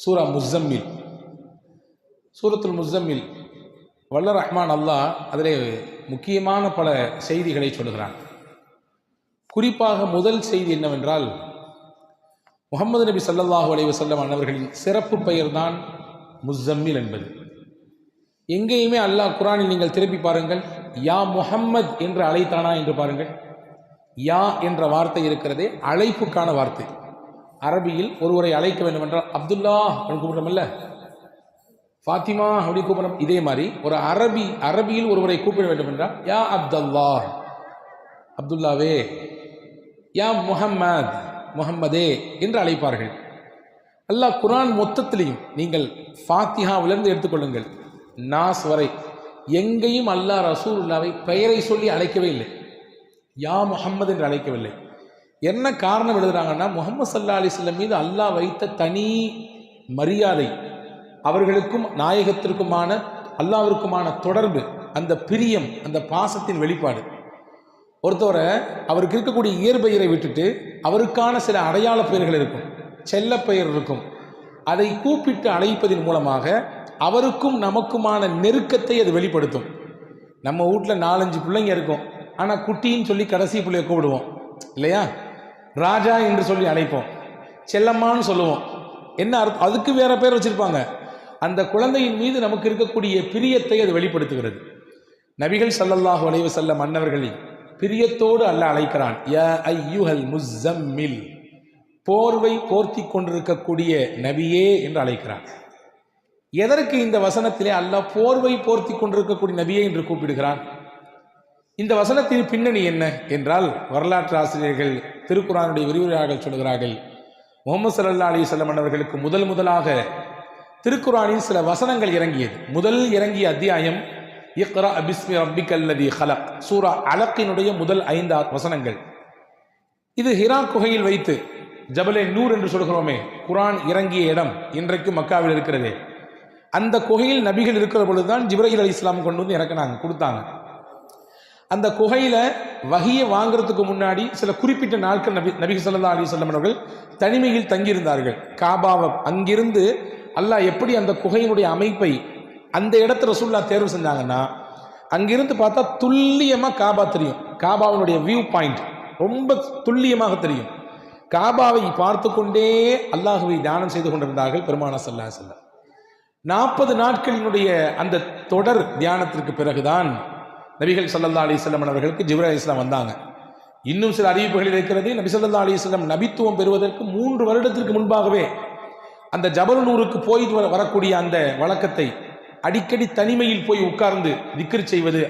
சூரா முஸ்ஸம்மில், சூரத்துல் முஸ்ஸம்மில் வல்ல ரஹ்மான் அல்லாஹ் அதிலே முக்கியமான பல செய்திகளை சொல்கிறான். குறிப்பாக முதல் செய்தி என்னவென்றால், முஹம்மது நபி ஸல்லல்லாஹு அலைஹி வஸல்லம் அன்னவர்களின் சிறப்பு பெயர் தான் முஸ்ஸம்மில் என்பது. எங்கேயுமே அல்லாஹ் குர்ஆனில் நீங்கள் திருப்பி பாருங்கள், யா முஹம்மத் என்று அழைத்தானா என்று பாருங்கள். யா என்ற வார்த்தை இருக்கிறதே அழைப்புக்கான வார்த்தை. அரபியில் ஒருவரை அழைக்க வேண்டும் என்றால் அப்துல்லா அப்படின்னு கூப்பிடுறோம்ல, ஃபாத்திமா அப்படி கூப்பிடுறோம். இதே மாதிரி ஒரு அரபியில் ஒருவரை கூப்பிட வேண்டும் என்றால் யா அப்துல்லா, அப்துல்லாவே, யா முஹம்மத், முஹம்மதே என்று அழைப்பார்கள். அல்லாஹ் குர்ஆன் மொத்தத்திலையும் நீங்கள் ஃபாத்திஹாவிலிருந்து எடுத்துக்கொள்ளுங்கள் நாஸ் வரை எங்கேயும் அல்லாஹ் ரசூலுல்லாவை பெயரை சொல்லி அழைக்கவே இல்லை, யா முஹம்மது என்று அழைக்கவில்லை. என்ன காரணம் எழுதுறாங்கன்னா, முஹம்மது ஸல்லல்லாஹு அலைஹி வஸல்லம் மீது அல்லாஹ் வைத்த தனி மரியாதை, அவர்களுக்கும் நாயகத்திற்குமான அல்லாஹ்விற்குமான தொடர்பு, அந்த பிரியம், அந்த பாசத்தின் வெளிப்பாடு. ஒருத்தவரை அவருக்கு இருக்கக்கூடிய இயற்பெயரை விட்டுட்டு அவருக்கான சில அடையாள பெயர்கள் இருக்கும், செல்ல பெயர் இருக்கும், அதை கூப்பிட்டு அழைப்பதன் மூலமாக அவருக்கும் நமக்குமான நெருக்கத்தை அது வெளிப்படுத்தும். நம்ம வீட்டில் 4-5 பிள்ளைங்க இருக்கும், ஆனால் குட்டின்னு சொல்லி கடைசி பிள்ளைய கூப்பிடுவோம் இல்லையா? ராஜா என்று சொல்லி அழைப்போம், செல்லம்மான்னு சொல்லுவோம். என்ன அர்த்தம்? அதுக்கு வேற பேர் வச்சிருப்பாங்க. அந்த குழந்தையின் மீது நமக்கு இருக்கக்கூடிய பிரியத்தை அது வெளிப்படுத்துகிறது. நபிகள் ஸல்லல்லாஹு அலைஹி வஸல்லம் அன்னவர்களின் பிரியத்தோடு அல்லாஹ் அழைக்கிறான், யா அய்யுஹல் முஸ்ஸம்மில், போர்வை போர்த்தி கொண்டிருக்கக்கூடிய நபியே என்று அழைக்கிறான். எதற்கு இந்த வசனத்திலே அல்லாஹ் போர்வை போர்த்தி கொண்டிருக்கக்கூடிய நபியே என்று கூப்பிடுகிறான்? இந்த வசனத்தின் பின்னணி என்ன என்றால், வரலாற்று ஆசிரியர்கள், திருக்குர்ஆனுடைய விரிவுரையாளர்கள் சொல்கிறார்கள், முஹம்மது ஸல்லல்லாஹு அலைஹி வஸல்லம் அவர்களுக்கு முதலாக திருக்குர்ஆனில் சில வசனங்கள் இறங்கியது. முதல் இறங்கிய அத்தியாயம் இக்ரா பிஸ்மி ரப்பிக்கல்லதி ஹலக், சூரா அலக்கினுடைய முதல் 5 வசனங்கள். இது ஹிரா குகையில் வைத்து, ஜபலே நூர் என்று சொல்கிறோமே, குர்ஆன் இறங்கிய இடம் இன்றைக்கு மக்காவில் இருக்கிறதே, அந்த குகையில் நபிகள் இருக்கிற பொழுதுதான் ஜிப்ரீல் அலைஹிஸ்ஸலாம் கொண்டு வந்து இறக்குனாங்க, கொடுத்தாங்க. அந்த குகையில வஹியை வாங்குறதுக்கு முன்னாடி சில குறிப்பிட்ட நாட்கள் நபி ஸல்லல்லாஹு அலைஹி வஸல்லம் அவர்கள் தனிமையில் தங்கியிருந்தார்கள். காபாவை அங்கிருந்து அல்லாஹ் எப்படி அந்த குகையினுடைய அமைப்பை அந்த இடத்துல ரசூலுல்லாஹ் தேர்வு செஞ்சாங்கன்னா, அங்கிருந்து பார்த்தா துல்லியமாக காபா தெரியும். காபாவினுடைய வியூ பாயிண்ட் ரொம்ப துல்லியமாக தெரியும். காபாவை பார்த்து கொண்டே அல்லாஹுவை தியானம் செய்து கொண்டிருந்தார்கள் பெருமானார் ஸல்லல்லாஹு அலைஹி வஸல்லம். 40 நாட்களினுடைய அந்த தொடர் தியானத்திற்கு பிறகுதான் நபிகள் ஸல்லல்லாஹு அலைஹி வஸல்லம் அவர்களுக்கு ஜிப்ரீல் அலைஹிஸ்ஸலாம் வந்தாங்க. இன்னும் சில அறிவிப்புகள் இருக்கிறது, நபி ஸல்லல்லாஹு அலைஹி வஸல்லம் நபித்துவம் பெறுவதற்கு 3 வருடத்திற்கு முன்பாகவே அந்த ஜபல் நூருக்கு போயிட்டு வரக்கூடிய அந்த வழக்கத்தை, அடிக்கடி தனிமையில் போய் உட்கார்ந்து திக்ர் செய்வது,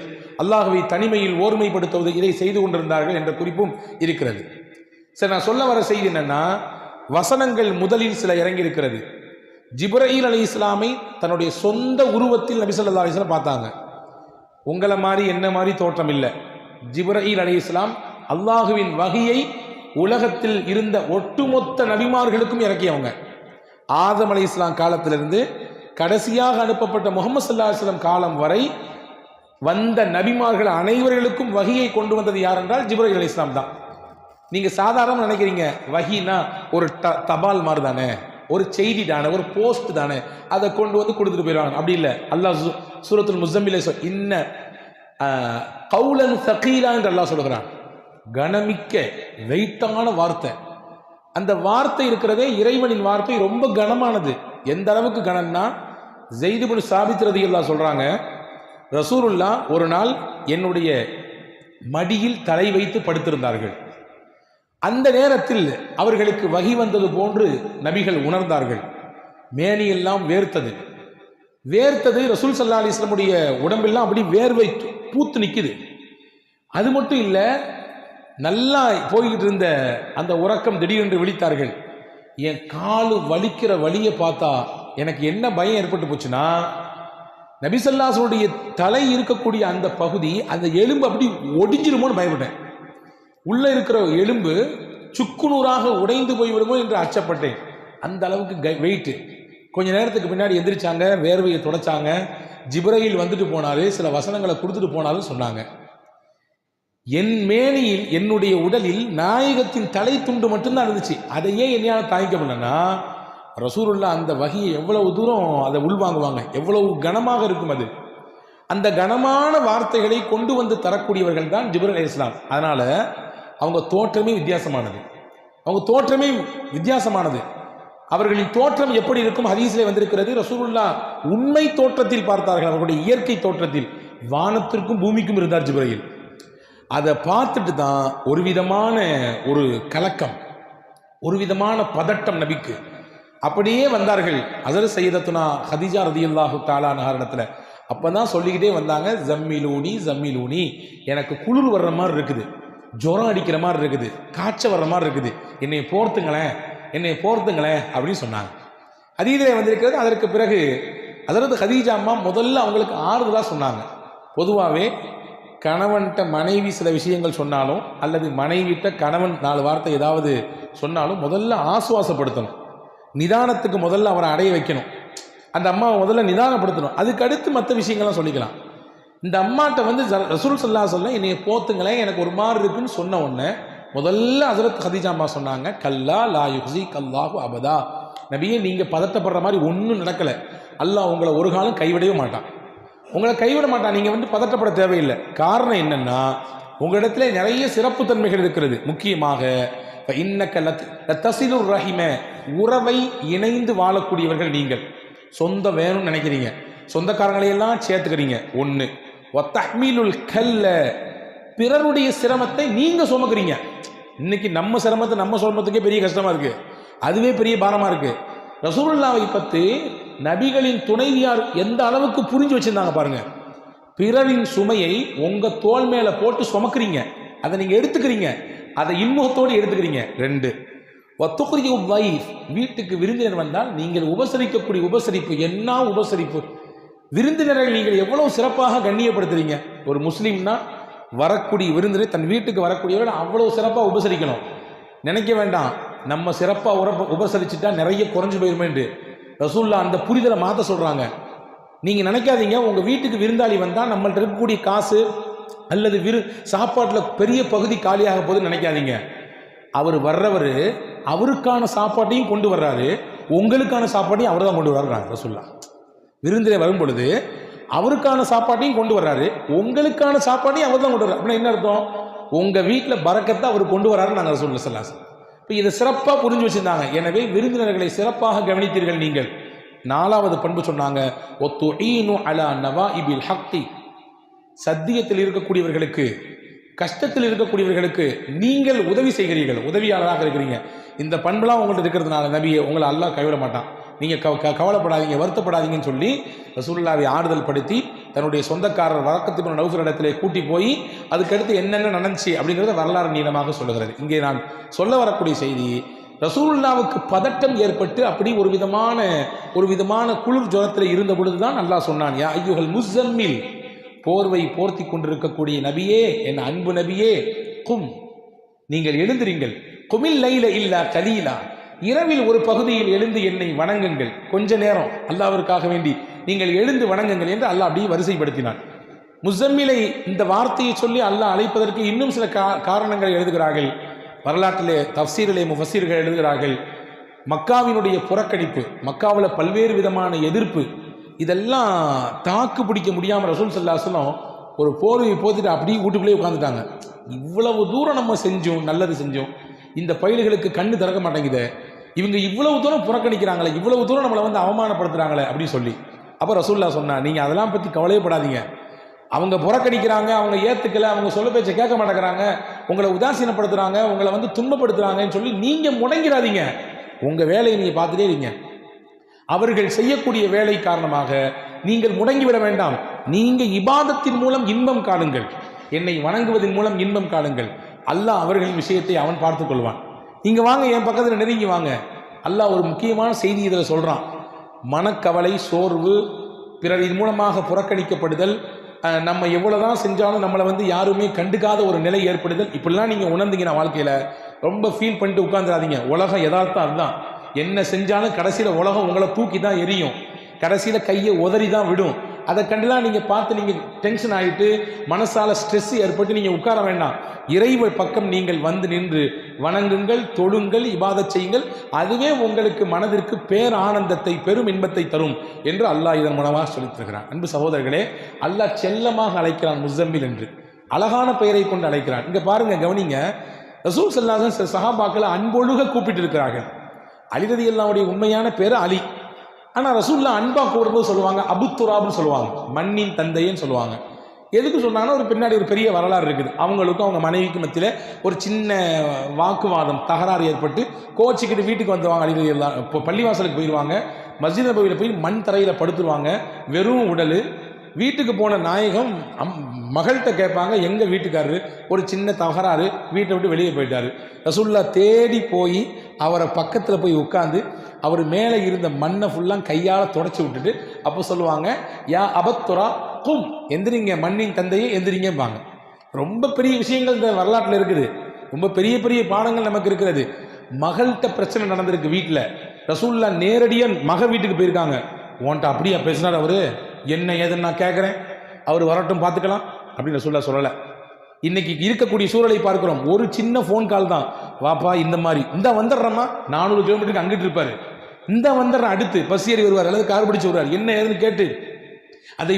அல்லாஹ்வை தனிமையில் ஓர்மைப்படுத்துவது, இதை செய்து கொண்டிருந்தார்கள் என்ற குறிப்பும் இருக்கிறது. சரி, நான் சொல்ல வர செய்தி என்னன்னா, வசனங்கள் முதலில் சில இறங்கி இருக்கிறது. ஜிப்ரீல் அலைஹிஸ்ஸலாமை தன்னுடைய சொந்த உருவத்தில் நபி ஸல்லல்லாஹு அலைஹி வஸல்லம் பார்த்தாங்க. உங்களை மாதிரி என்ன மாதிரி தோற்றம் இல்லை. ஜிப்ரீல் அலைஹிஸ்ஸலாம் அல்லாஹுவின் வஹியை உலகத்தில் இருந்த ஒட்டுமொத்த நபிமார்களுக்கும் இறக்கியவங்க. ஆதம் அலைஹிஸ்ஸலாம் காலத்திலிருந்து கடைசியாக அனுப்பப்பட்ட முஹம்மது ஸல்லல்லாஹு அலைஹி வஸல்லம் காலம் வரை வந்த நபிமார்கள் அனைவர்களுக்கும் வஹியை கொண்டு வந்தது யார் என்றால் ஜிப்ரீல் அலைஹிஸ்ஸலாம் தான். நீங்க சாதாரண நினைக்கிறீங்க, வஹினா ஒரு தபால் மாதிரி தானே, ஒரு செய்தி தானே, ஒரு போஸ்ட் தானே, அதை கொண்டு வந்து கொடுத்துட்டு போயிடுவாங்க. அப்படி இல்லை. அல்லாஹ் சூரத்துல் முஸ்ஸம்மில் இன்ன கௌலன் ஸகீலா என்று அல்லாஹ் சொல்கிறான். கனமிக்க வெயிட்டான வார்த்தை. அந்த வார்த்தை இருக்கிறதே இறைவனின் வார்த்தை ரொம்ப கனமானது. எந்த அளவுக்கு கனம்னா, ஸைத் இப்னு சாபித் ரலியல்லாஹு சொல்றாங்க, ரசூலுல்லாஹ் ஒரு நாள் என்னுடைய மடியில் தலை வைத்து படுத்திருந்தார்கள். அந்த நேரத்தில் அவர்களுக்கு வஹி வந்தது போன்று நபிகள் உணர்ந்தார்கள். மேனியெல்லாம் வேர்த்தது. ரசூல் ஸல்லல்லாஹு அலைஹி வஸல்லம் உடம்பெல்லாம் அப்படி வேர்வை பூத்து நிற்குது. அது மட்டும் இல்லை, நல்லா போய்கிட்டு இருந்த அந்த உறக்கம் திடீரென்று விழித்தார்கள். என் காலு வலிக்கிற வலியை பார்த்தா எனக்கு என்ன பயம் ஏற்பட்டு போச்சுன்னா, நபி ஸல்லல்லாஹு அலைஹி வஸல்லம் தலை இருக்கக்கூடிய அந்த பகுதி, அந்த எலும்பு அப்படி ஒடிஞ்சிருமோன்னு பயப்பட்டேன். உள்ள இருக்கிற எலும்பு சுக்குநூறாக உடைந்து போய்விடுமோ என்று அச்சப்பட்டேன். அந்த அளவுக்கு வெயிட். கொஞ்ச நேரத்துக்கு பின்னாடி எந்திரிச்சாங்க, வேர்வையை தொடச்சாங்க. ஜிப்ரீல் வந்துட்டு போனாரு, சில வசனங்களை கொடுத்துட்டு போனாலும் சொன்னாங்க. என் மேனியில், என்னுடைய உடலில் நாயகத்தின் தலை துண்டு மட்டும்தான் இருந்துச்சு. அதையே என்னால் தாங்கிக்க முடியலன்னா, ரசூலுல்லாஹ் அந்த வஹியை எவ்வளவு தூரம் அதை உள்வாங்குவாங்க, எவ்வளவு கனமாக இருக்கும் அது. அந்த கனமான வார்த்தைகளை கொண்டு வந்து தரக்கூடியவர்கள் தான் ஜிப்ரீல் அலைஹிஸ்ஸலாம். அதனால அவங்க தோற்றமே வித்தியாசமானது. அவர்களின் தோற்றம் எப்படி இருக்கும் ஹதீஸிலே வந்திருக்கிறது. ரசூலுல்லாஹ் உண்மை தோற்றத்தில் பார்த்தார்கள், அவர்களுடைய இயற்கை தோற்றத்தில் வானத்திற்கும் பூமிக்கும் இருந்தார் ஜிப்ரீல். அதை பார்த்துட்டு தான் ஒரு விதமான ஒரு கலக்கம், ஒரு விதமான பதட்டம் நபிக்கு. அப்படியே வந்தார்கள் ஹஸரத் சையதத்துனா ஹதீஜா ரலியல்லாஹு தஆலா அன்ஹா இடத்துல. அப்பதான் சொல்லிக்கிட்டே வந்தாங்க, ஜம்மிலூனி, எனக்கு குளிர் வர்ற மாதிரி இருக்குது, ஜுரம் அடிக்கிற மாதிரி இருக்குது, காய்ச்சல் வர்ற மாதிரி இருக்குது, என்னை போர்த்துங்களேன் அப்படின்னு சொன்னாங்க. ஹதீஸிலே வந்திருக்கிறது. அதற்கு பிறகு ஹஸரத் ஹதீஜா அம்மா முதல்ல அவங்களுக்கு ஆறுதலாக சொன்னாங்க. பொதுவாகவே கணவன்கிட்ட மனைவி சில விஷயங்கள் சொன்னாலும் அல்லது மனைவிட்ட கணவன் 4 வார்த்தை ஏதாவது சொன்னாலும் முதல்ல ஆசுவாசப்படுத்தணும், நிதானத்துக்கு முதல்ல அவரை அடைய வைக்கணும், அந்த அம்மாவை முதல்ல நிதானப்படுத்தணும், அதுக்கு அடுத்து மற்ற விஷயங்கள்லாம் சொல்லிக்கலாம். இந்த அம்மாட்ட வந்து ரசூல் ஸல்லல்லாஹு அலைஹி வஸல்லம் என்னைய போத்துங்களேன், எனக்கு ஒரு மாதிரி இருக்குன்னு சொன்ன உடனே முதல்ல ஹஸரத் ஹதீஜா அம்மா சொன்னாங்க, கல்லா லா யுஹ்ஸிக அல்லாஹு அபதா, நபியே நீங்க பதட்டப்படுற மாதிரி ஒன்றும் நடக்கலை, அல்லாஹ் உங்களை ஒரு காலம் கைவிடவே மாட்டான், உங்களை கைவிட மாட்டான், நீங்க வந்து பதட்டப்பட தேவையில்லை. காரணம் என்னன்னா உங்களிடத்துல நிறைய சிறப்பு தன்மைகள் இருக்கிறது. முக்கியமாக இன்னக்க லதஸிலுர் ரஹிம, உறவை இணைந்து வாழக்கூடியவர்கள் நீங்கள். சொந்தம் வேணும்னு நினைக்கிறீங்க, சொந்தக்காரங்களையெல்லாம் சேர்த்துக்கிறீங்க. ஒன்று வத்தஹ்மீலுல் கல்ல, பிறருடைய சிரமத்தை நீங்க சுமக்கிறீங்க. இன்னைக்கு நம்ம சிரமத்தை நம்ம சுமத்துக்கே பெரிய கஷ்டமா இருக்கு, அதுவே பெரிய பாரமா இருக்கு. ரசூலுல்லாஹை பற்றி நபிகளின் துணைவியார் எந்த அளவுக்கு புரிஞ்சு வச்சிருந்தாங்க பாருங்க. பிறரின் சுமையை உங்க தோள் மேல போட்டு சுமக்கிறீங்க, அதை நீங்க எடுத்துக்கிறீங்க, அதை இன்முகத்தோடு எடுத்துக்கிறீங்க. 2 வத்துக்ரிஜு தைஃப், வீட்டுக்கு விருந்தினர் வந்தால் நீங்கள் உபசரிக்கக்கூடிய உபசரிப்பு என்ன உபசரிப்பு! விருந்தினரை நீங்கள் எவ்வளவு சிறப்பாக கண்ணியப்படுத்துறீங்க. ஒரு முஸ்லீம்னா வரக்கூடிய விருந்தினரை, தன் வீட்டுக்கு வரக்கூடியவர்கள் அவ்வளவு சிறப்பாக உபசரிக்கணும். நினைக்க வேண்டாம் நம்ம சிறப்பாக உபசரிச்சுட்டா நிறைய குறைஞ்சு போயிருமேன்று. ரசூலுல்லாஹ் அந்த புரிதலை மாற்ற சொல்றாங்க. நீங்க நினைக்காதீங்க உங்க வீட்டுக்கு விருந்தாளி வந்தா நம்மள்ட்ட இருக்கக்கூடிய காசு அல்லது சாப்பாட்டில் பெரிய பகுதி காலியாக போகுதுன்னு நினைக்காதீங்க. அவர் வர்றவர் அவருக்கான சாப்பாட்டையும் கொண்டு வர்றாரு, உங்களுக்கான சாப்பாட்டையும் அவர் தான் கொண்டு வர்றாங்க. ரசூலுல்லாஹ் விருந்திலே வரும் பொழுது அவருக்கான சாப்பாட்டையும் கொண்டு வர்றாரு, உங்களுக்கான சாப்பாட்டையும் அவர் தான் கொண்டு வர்றாரு. அப்படின்னா என்ன அர்த்தம்? உங்க வீட்டில் பரக்கத்தை அவர் கொண்டு வர்றாரு. நாங்கள் ரசூலுல்லாஹ் ஸல்லல்லாஹு அலைஹி வஸல்லம் இப்போ இதை சிறப்பாக புரிஞ்சு வச்சிருந்தாங்க. எனவே விருந்தினர்களை சிறப்பாக கவனித்தீர்கள் நீங்கள். 4வது பண்பு சொன்னாங்க, ஒத்துஈனு அலா நவாஇபில் ஹக்கி, சத்தியத்தில் இருக்கக்கூடியவர்களுக்கு, கஷ்டத்தில் இருக்கக்கூடியவர்களுக்கு நீங்கள் உதவி செய்கிறீர்கள், உதவியாளராக இருக்கிறீங்க. இந்த பண்புலாம் உங்கள்கிட்ட இருக்கிறதுனால நபியை உங்களை அல்லாஹ் கைவிட மாட்டான், நீங்க கவலைப்படாதீங்க, வருத்தப்படாதீங்கன்னு சொல்லி ரசூலுல்லாஹ்வை ஆறுதல் படுத்தி தன்னுடைய சொந்தக்காரர் வரக்கத் இப்னு நௌஃபல் இடத்திலே கூட்டி போய் அதுக்கடுத்து என்னென்ன நடந்துச்சு அப்படிங்கிறத வரலாறு நீளமாக சொல்லுகிறது. இங்கே நான் சொல்ல வரக்கூடிய செய்தி, ரசூலுல்லாஹ்வுக்கு பதட்டம் ஏற்பட்டு அப்படி ஒரு விதமான குளிர் ஜுரத்தில் இருந்த பொழுதுதான் அல்லாஹ் சொன்னான், யா அய்யுஹல் முஸம்மில், போர்வை போர்த்தி கொண்டிருக்கக்கூடிய நபியே, என் அன்பு நபியே, கும், நீங்கள் எழுந்திருங்கள், குமில் லைல இல்லா கலீலா, இரவில் ஒரு பகுதியில் எழுந்து என்னை வணங்குங்கள், கொஞ்ச நேரம் அல்லாஹ்விற்காக வேண்டி நீங்கள் எழுந்து வணங்குங்கள் என்று அல்லாஹ் அப்படியே வரிசைப்படுத்தினான். முஸம்மிலை இந்த வார்த்தையை சொல்லி அல்லாஹ் அழைப்பதற்கு இன்னும் சில காரணங்களை எழுதுகிறார்கள். வரலாற்றிலே தஃப்சீரிலே முஃபஸ்ஸீர்கள் எழுதுகிறார்கள், மக்காவினுடைய புறக்கணிப்பு, மக்காவில் பல்வேறு விதமான எதிர்ப்பு, இதெல்லாம் தாக்கு பிடிக்க முடியாமல் ரசூல் ஸல்லல்லாஹு அலைஹி வஸல்லம் ஒரு போர்வையை போத்திட்டு அப்படியே வீட்டுக்குள்ளேயே உட்காந்துட்டாங்க. இவ்வளவு தூரம் நம்ம செஞ்சோம், நல்லது செஞ்சோம், இந்த பயில்களுக்கு கண்ணு திறக்க மாட்டேங்குது, இவங்க இவ்வளவு தூரம் புறக்கணிக்கிறாங்களே, இவ்வளவு தூரம் நம்மளை வந்து அவமானப்படுத்துறாங்களே அப்படின்னு சொல்லி. அப்போ ரசூலுல்லாஹ் சொன்னா, நீங்க அதெல்லாம் பற்றி கவலையப்படாதீங்க, அவங்க புறக்கணிக்கிறாங்க, அவங்க ஏத்துக்கல, அவங்க சொல்ல பேச்சை கேட்க மாட்டேங்கிறாங்க, உங்களை உதாசீனப்படுத்துறாங்க, உங்களை வந்து துன்பப்படுத்துறாங்கன்னு சொல்லி நீங்க முடங்கிறாதீங்க, உங்க வேலையை நீங்க பார்த்துட்டே இருங்க. அவர்கள் செய்யக்கூடிய வேலை காரணமாக நீங்கள் முடங்கிவிட வேண்டாம். நீங்க இபாதத்தின் மூலம் இன்பம் காணுங்கள், என்னை வணங்குவதன் மூலம் இன்பம் காணுங்கள். அல்லாஹ் அவர்களின் விஷயத்தை அவன் பார்த்துக் கொள்வான். நீங்க வாங்க, என் பக்கத்தில் நெருங்கி வாங்க. அல்லாஹ் ஒரு முக்கியமான செய்தி இதில் சொல்றான். மனக்கவலை, சோர்வு, பிறரின் மூலமாக புறக்கணிக்கப்படுதல், நம்ம எவ்வளவுதான் செஞ்சாலும் நம்மளை வந்து யாருமே கண்டுக்காத ஒரு நிலை ஏற்படுதல், இப்படிலாம் நீங்க உணர்ந்தீங்கன்னா வாழ்க்கையில ரொம்ப ஃபீல் பண்ணிட்டு உட்கார்ந்துடாதீங்க. உலகம் யதார்த்தம் அதுதான். என்ன செஞ்சாலும் கடைசியில உலகம் உங்களை தூக்கி தான் எரியும், கடைசியில கையை உதறி தான் விடும். அதை கண்டுலாம் நீங்கள் பார்த்து நீங்கள் டென்ஷன் ஆகிட்டு மனசால ஸ்ட்ரெஸ் ஏற்பட்டு நீங்கள் உட்கார வேண்டாம். இறைவ பக்கம் நீங்கள் வந்து நின்று வணங்குங்கள், தொழுங்கள், இபாதத் செய்யுங்கள். அதுவே உங்களுக்கு மனதிற்கு பேர் ஆனந்தத்தை, பெரும் இன்பத்தை தரும் என்று அல்லாஹ் இதன் மூலமாக சொல்லித் தருகிறான். அன்பு சகோதரர்களே, அல்லாஹ் செல்லமாக அழைக்கிறான் முஸம்மில் என்று, அழகான பெயரை கொண்டு அழைக்கிறான். இங்கே பாருங்க, கவனிங்க, ரசூல் ஸல்லல்லாஹு அலைஹி வஸல்லம் சஹாபாக்களை அன்பொழுக கூப்பிட்டு இருக்கிறார்கள். அலி ரலியல்லாஹுடைய உண்மையான பேர் அலி. ஆனால் ரசூல்லா அன்பா கூடும்போது சொல்லுவாங்க அபுத்துராப்னு சொல்லுவாங்க, மண்ணின் தந்தைன்னு சொல்லுவாங்க. எதுக்கு சொன்னாங்கன்னா ஒரு பின்னாடி ஒரு பெரிய வரலாறு இருக்குது. அவங்களுக்கும் அவங்க மனைவிக்கு மத்தியில் ஒரு சின்ன வாக்குவாதம், தகராறு ஏற்பட்டு கோச்சிக்கிட்டு வீட்டுக்கு வந்துடுவாங்க. அலி ரலியல்லாஹு இப்போ பள்ளிவாசலுக்கு போயிடுவாங்க. மஸ்ஜித் நபவியில் போய் மண் தரையில் படுத்துருவாங்க, வெறும் உடல். வீட்டுக்கு போன நாயகம் மகள்கிட்ட கேட்பாங்க, எங்கள் வீட்டுக்காரரு ஒரு சின்ன தகராறு, வீட்டை விட்டு வெளியே போயிட்டாரு. ரசூல்லா தேடி போய் அவரை பக்கத்தில் போய் உட்காந்து அவர் மேலே இருந்த மண்ணை ஃபுல்லாக கையால் தொடச்சி விட்டுட்டு அப்போ சொல்லுவாங்க, யா அபத்துரா கும், எந்திரிங்க, மண்ணின் தந்தையே எந்திரிங்கம்பாங்க. ரொம்ப பெரிய விஷயங்கள் இந்த வரலாற்றில் இருக்குது. ரொம்ப பெரிய பெரிய பாடங்கள் நமக்கு இருக்கிறது. மகள்கிட்ட பிரச்சனை நடந்திருக்கு வீட்டில். ரசூல்லா நேரடியாக மக வீட்டுக்கு போயிருக்காங்க. உன்ட்ட அப்படியா பேசினார் அவரு, என்ன ஏதுன்னு நான் கேட்குறேன், அவர் வரட்டும் பார்த்துக்கலாம் அப்படின்னு ரசூல்லா சொல்லலை. இன்னைக்கு இருக்கக்கூடிய சூழலை பார்க்கிறோம். ஒரு சின்ன ஃபோன் கால் தான், வாப்பா இந்த மாதிரி, இந்த வந்துடுறம்மா, 400 கிலோமீட்டருக்கு அங்கிட்டு இருப்பாரு, இந்த வந்துடுறேன், அடுத்து பஸ் ஏறி வருவார் அல்லது கார் பிடிச்சு வருவார், என்ன ஏதுன்னு கேட்டு அதை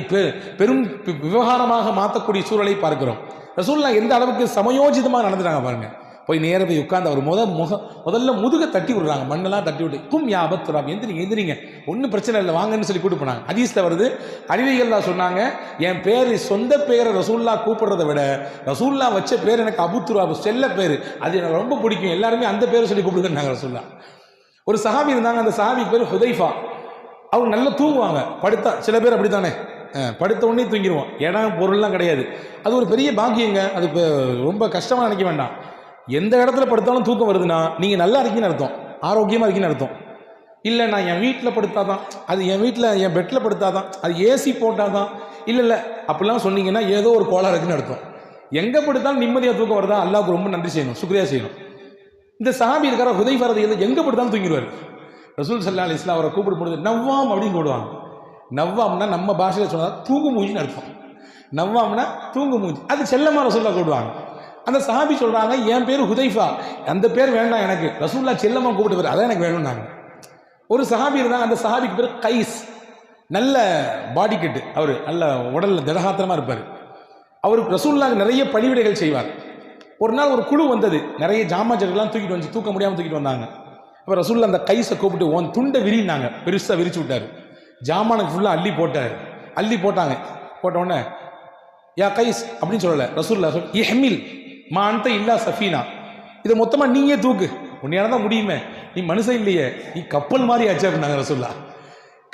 பெரும் விவகாரமாக மாற்றக்கூடிய சூழலை பார்க்கிறோம். ரசூல்லா எந்த அளவுக்கு சமயோஜிதமாக நடந்துட்டாங்க பாருங்க. போய் நேர போய் உட்காந்து அவர் முதல்ல முதுக தட்டி விடுறாங்க, மண்ணெல்லாம் தட்டி விட்டு, கும் யா அபத்துராப், எந்திரிங்க, ஒன்றும் பிரச்சனை இல்லை வாங்கன்னு சொல்லி கூப்பிட்டு போனாங்க. ஹதீஸ்ல வருது, அலிரலியல்லாஹு சொன்னாங்க, என் பேர் சொந்த பேரை ரசூல்லா கூப்பிடுறதை விட ரசூல்லா வச்ச பேர் எனக்கு அபுத்துராப், செல்ல பேர், அது எனக்கு ரொம்ப பிடிக்கும், எல்லாருமே அந்த பேரை சொல்லி கூப்பிடுங்க ரசூல்லா. ஒரு சஹாபி இருந்தாங்க, அந்த சஹாபி பேர் ஹுதைஃபா. அவங்க நல்லா தூங்குவாங்க, படுத்தா, சில பேர் அப்படித்தானே, படுத்த உடனே தூங்கிடுவோம், இடம் பொருள்லாம் கிடையாது. அது ஒரு பெரிய பாக்கியங்க. அது ரொம்ப கஷ்டமாக நினைக்க வேண்டாம். எந்த இடத்துல படுத்தாலும் தூக்கம் வருதுன்னா நீங்கள் நல்லா இருக்கீங்கன்னு அர்த்தம், ஆரோக்கியமாக இருக்கீங்கன்னு அர்த்தம். இல்லை நான் என் வீட்டில் படுத்தாதான், அது என் வீட்டில் என் பெட்டில் படுத்தாதான், அது ஏசி போட்டால் தான், இல்லை அப்படிலாம் சொன்னீங்கன்னா ஏதோ ஒரு கோளாறு இருக்குன்னு அர்த்தம். எங்கே படுத்தாலும் நிம்மதியாக தூக்கம் வருதா, அல்லாஹ்வுக்கு ரொம்ப நன்றி செய்யணும், சுக்ரியா செய்யணும். இந்த சஹாபி இருக்கிற ஹுதைஃபா ரலியல்லாஹு எங்கே படுத்தாலும் தூங்கிடுவார். ரசூல் ஸல்லல்லாஹு அலைஹி வஸல்லம் அவரை கூப்பிட்டு போடுது நவ்வாம் அப்படின்னு கூடுவாங்க. நவ்வாம்னா நம்ம பாஷையில் சொன்னால் தூங்கு மூஞ்சின்னு அர்த்தம். நவ்வாம்னா தூங்கு மூஞ்சி, அது செல்லமாக ரசூல்லா கூப்பிடுவாங்க. அந்த சஹாபி சொல்றாங்க, என் பேர் ஹுதைஃபா, அந்த பேர் வேண்டாம் எனக்கு, ரசூல்லா செல்லமா கூப்பிட்டு பேர் அதான் எனக்கு வேணும்னாங்க. ஒரு சஹாபி இருந்தாங்க, அந்த சஹாபிக்கு பேர் கைஸ், நல்ல பாடி கட்டு, அவர் நல்ல உடல்ல திடகாத்திரமா இருப்பார். அவருக்கு ரசூலுல்லாஹ் நிறைய பணிவிடைகள் செய்வார். ஒரு நாள் ஒரு குழு வந்தது, நிறைய ஜாமான்லாம் தூக்கிட்டு வந்து, தூக்க முடியாமல் தூக்கிட்டு வந்தாங்க. அப்போ ரசூலுல்லாஹ் அந்த கைஸை கூப்பிட்டு உன் துண்டை விரினாங்க, பெருசாக விரிச்சு விட்டார். ஜாமானுக்கு ஃபுல்லாக அள்ளி போட்டார். அள்ளி போட்டாங்க. போட்ட உடனே யா கைஸ் அப்படின்னு சொல்லலை, ரசூலுல்லாஹ் சொல் இஹ்மில் மா அன்த இல்லா சஃபீனா, இதை மொத்தமாக நீயே தூக்கு, உன்னையால தான் முடியுமே, நீ மனுஷன் இல்லையே, நீ கப்பல் மாதிரி ஆச்சு அப்படின்னாங்க ரசூலுல்லாஹ்.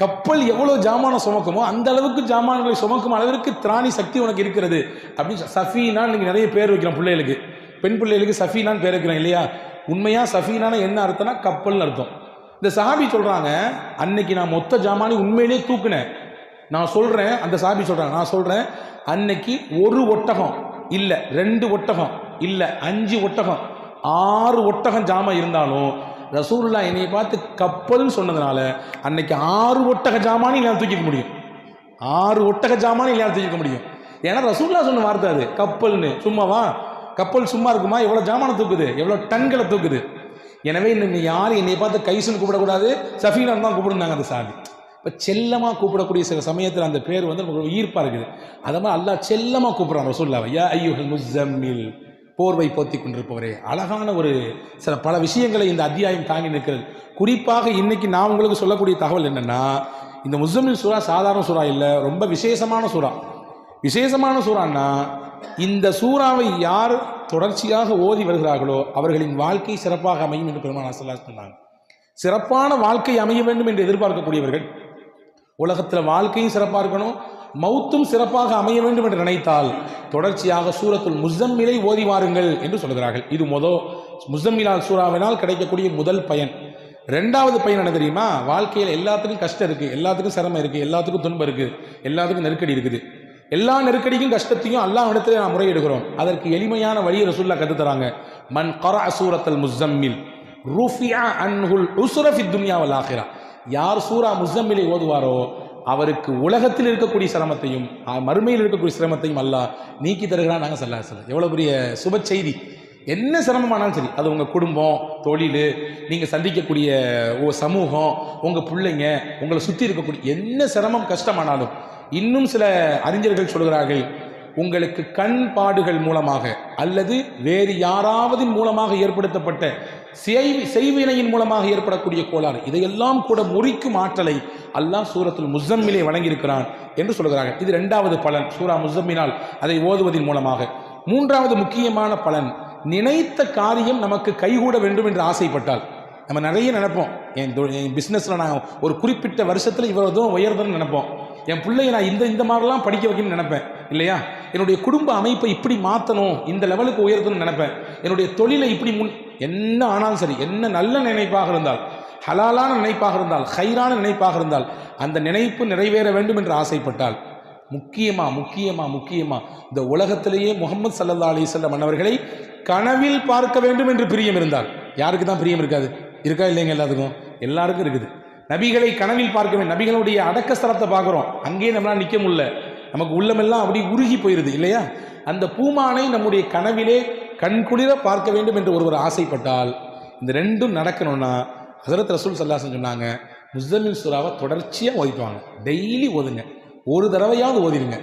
கப்பல் எவ்வளோ ஜாமானம் சுமக்குமோ அந்த அளவுக்கு ஜாமான்களை சுமக்கும் அளவிற்கு திராணி சக்தி உனக்கு இருக்கிறது அப்படின்னு. சஃபீனான்னு நீங்கள் நிறைய பேர் வைக்கிறோம் பிள்ளைகளுக்கு, பெண் பிள்ளைகளுக்கு சஃபீனான்னு பேர் வைக்கிறோம் இல்லையா? உண்மையாக சஃபீனான என்ன அர்த்தம்னா கப்பல்னு அர்த்தம். இந்த சஹாபி சொல்கிறாங்க, அன்னைக்கு நான் மொத்த ஜாமானி உண்மையிலேயே தூக்குனேன். நான் சொல்கிறேன், அந்த சஹாபி சொல்கிறாங்க, நான் சொல்கிறேன், அன்னைக்கு ஒரு ஒட்டகம் இல்லை, 2 ஒட்டகம் இல்லை, 5 ஒட்டகம், 6 ஒட்டகம் ஜாமான் இருந்தாலும் ரசூலுல்லாஹ் என்னை பார்த்து கப்பல்னு சொன்னதுனால அன்னைக்கு 6 ஒட்டக ஜாமானி இல்லையா தூக்கிக்க முடியும். 6 ஒட்டக ஜாமானி இல்லையா தூக்கிக்க முடியும். ஏன்னா ரசூலுல்லாஹ் சொன்ன வார்த்தை அது, கப்பல்னு. சும்மாவா? கப்பல் சும்மா இருக்குமா? எவ்வளோ ஜாமானை தூக்குது, எவ்வளோ டன்களை தூக்குது. எனவே இன்னும் யாரும் என்னை பார்த்து கைசுன்னு கூப்பிடக்கூடாது, சஃபீனான்னு தான் கூப்பிடுனாங்க அந்த சாமி. இப்போ செல்லமாக கூப்பிடக்கூடிய சில சமயத்தில் அந்த பேர் வந்து நமக்கு ஈர்ப்பாக இருக்குது. அதை மாதிரி அல்லாஹ் செல்லமாக கூப்பிட்றான் ரசூலுல்லாஹ், யா அய்யுஹல் முஸம்மில், போர்வை போத்தி கொண்டிருப்பவரே. அழகான ஒரு சில பல விஷயங்களை இந்த அத்தியாயம் தாங்கி நிற்கிறது. குறிப்பாக இன்னைக்கு நான் உங்களுக்கு சொல்லக்கூடிய தகவல் என்னென்னா, இந்த முஸம்மில் சூரா சாதாரண சூறா இல்லை, ரொம்ப விசேஷமான சூறா. விசேஷமான சூறான்னா, இந்த சூறாவை யார் தொடர்ச்சியாக ஓதி வருகிறார்களோ அவர்களின் வாழ்க்கை சிறப்பாக அமையும் என்று பெருமானார் ஸல்லல்லாஹு அலைஹி வஸல்லம் சொன்னாங்க. சிறப்பான வாழ்க்கை அமைய வேண்டும் என்று எதிர்பார்க்கக்கூடியவர்கள், உலகத்தில் வாழ்க்கையும் சிறப்பாக இருக்கணும், மௌத்தும் சிறப்பாக அமைய வேண்டும் என்று நினைத்தால் தொடர்ச்சியாக சூரத்துல் முஸம்மிலை ஓதி வாருங்கள் என்று சொல்கிறார்கள். இது முஸம்மிலால் சூறாவினால் கிடைக்கக்கூடிய முதல் பயன். 2வது பயன் என்ன தெரியுமா? வாழ்க்கையில் எல்லாத்துக்கும் கஷ்டம் இருக்குது, எல்லாத்துக்கும் சிரமம் இருக்குது, எல்லாத்துக்கும் துன்பம் இருக்குது, எல்லாத்துக்கும் நெருக்கடி இருக்குது. எல்லா நெருக்கடிக்கும் கஷ்டத்தையும் அல்லாஹ் இடத்துல நாம் முறையிடுகிறோம். அதற்கு எளிமையான வழியை ரசூலுல்லாஹ் கற்றுத்தராங்க. மன் கரஅ சூரத்துல் முஸம்மில் ருஃபிஅ அன்ஹுல் உஸ்ர ஃபித் துன்யா வல் ஆখিরা. யார் சூரா முஸம்மிலை ஓதுவாரோ அவருக்கு உலகத்தில் இருக்கக்கூடிய சிரமத்தையும் மறுமையில் இருக்கக்கூடிய சிரமத்தையும் அல்லாஹ் நீக்கி தருகிறான். நாங்கள் ஸல்லல்லாஹு எவ்வளோ பெரிய சுப செய்தி. என்ன சிரமமானாலும் சரி, அது உங்கள் குடும்பம், தொழில், நீங்கள் சந்திக்கக்கூடிய சமூகம், உங்கள் பிள்ளைங்க, உங்களை சுற்றி இருக்கக்கூடிய என்ன சிரமம் கஷ்டமானாலும், இன்னும் சில அறிஞர்கள் சொல்கிறார்கள், உங்களுக்கு கண் பாடுகள் மூலமாக அல்லது வேறு யாராவது மூலமாக ஏற்படுத்தப்பட்ட செய்வினையின் மூலமாக ஏற்படக்கூடிய கோளாறு, இதையெல்லாம் கூட முறிக்கும் ஆற்றலை அல்லாஹ் சூரத்துல் முஸம்மிலே வழங்கியிருக்கிறான் என்று சொல்கிறார்கள். இது இரண்டாவது பலன், சூரா முஸம்மினால் அதை ஓதுவதன் மூலமாக. மூன்றாவது முக்கியமான பலன், நினைத்த காரியம் நமக்கு கைகூட வேண்டும் என்று ஆசைப்பட்டால். நம்ம நிறைய நினைப்போம், என் பிஸ்னஸில் நான் ஒரு குறிப்பிட்ட வருஷத்தில் இவ்வளோ தூரம் உயர்தன்னு நினைப்போம், என் பிள்ளையை நான் இந்த மாதிரிலாம் படிக்க வைக்கணும்னு நினைப்பேன் இல்லையா, என்னுடைய குடும்ப அமைப்பை இப்படி மாற்றணும், இந்த லெவலுக்கு உயர்த்தணும்னு நினைப்பேன், என்னுடைய தொழிலை இப்படி என்ன ஆனாலும் சரி, என்ன நல்ல நினைப்பாக இருந்தால், ஹலாலான நினைப்பாக இருந்தால், ஹைரான நினைப்பாக இருந்தால், அந்த நினைப்பு நிறைவேற வேண்டும் என்று ஆசைப்பட்டால், முக்கியமா இந்த உலகத்திலேயே முஹம்மது ஸல்லல்லாஹு அலைஹி வஸல்லம் அன்னவர்களை கனவில் பார்க்க வேண்டும் என்று பிரியம் இருந்தால், யாருக்கு தான் பிரியம் இருக்காது? இருக்கா இல்லைங்க? எல்லாருக்கும் இருக்குது. நபிகளை கனவில் பார்க்க வேண்டும். நபிகளுடைய அடக்க ஸ்தலத்தை பார்க்குறோம், அங்கேயே நம்மளால் நிற்க முடியல, நமக்கு உள்ளமெல்லாம் அப்படி உருகி போயிருது இல்லையா? அந்த பூமானை நம்முடைய கனவிலே கண்குளிர பார்க்க வேண்டும் என்று ஒருவர் ஆசைப்பட்டால், இந்த ரெண்டும் நடக்கணும்னா ஹஸரத் ரசூல் ஸல்லல்லாஹு அலைஹி வஸல்லம் சொன்னாங்க, முஸம்மில் சூராவை தொடர்ச்சியாக ஓதிட்டுவாங்க. டெய்லி ஓதுங்க, ஒரு தடவையாவது ஓதிடுங்க.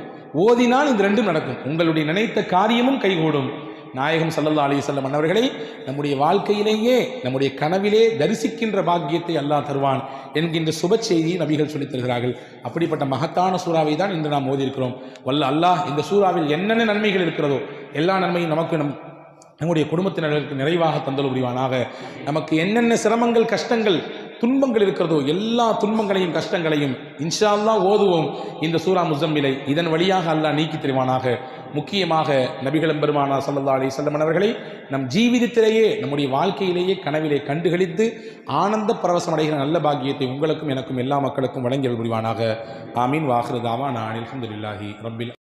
ஓதினால் இந்த ரெண்டும் நடக்கும், உங்களுடைய நினைத்த காரியமும் கைகூடும். நாயகம் ஸல்லல்லாஹு அலைஹி வஸல்லம் அன்னவர்களை நம்முடைய வாழ்க்கையிலேயே, நம்முடைய கனவிலே தரிசிக்கின்ற பாக்கியத்தை அல்லாஹ் தருவான் என்கின்ற சுப செய்தியை நபிகள் சொல்லித் தருகிறார்கள். அப்படிப்பட்ட மகத்தான சூறாவை தான் இன்று நாம் ஓதியிருக்கிறோம். வல்ல அல்லாஹ் இந்த சூறாவில் என்னென்ன நன்மைகள் இருக்கிறதோ எல்லா நன்மையும் நமக்கு நம்முடைய குடும்பத்தினர்களுக்கு நிறைவாக தந்தல் புரிவானாக. நமக்கு என்னென்ன சிரமங்கள், கஷ்டங்கள், துன்பங்கள் இருக்கிறதோ எல்லா துன்பங்களையும் கஷ்டங்களையும் இன்ஷா அல்லாஹ் ஓதுவோம் இந்த சூரா முஸம்மிலை. இதன் வழியாக அல்லாஹ் நீக்கி தருவானாக. முக்கியமாக நபிகள் பெருமானார் ஸல்லல்லாஹு அலைஹி வஸல்லம் அவர்களை நம் ஜீவிதத்திலேயே, நம்முடைய வாழ்க்கையிலேயே கனவிலே கண்டுகளித்து ஆனந்த பரவசம் அடைகிற நல்ல பாக்கியத்தை உங்களுக்கும் எனக்கும் எல்லா மக்களுக்கும் வழங்கியல் புரிவானாக. ஆமீன். வாஹிரு தாவானா அனில் ஹம்துலில்லாஹி ரப்பில்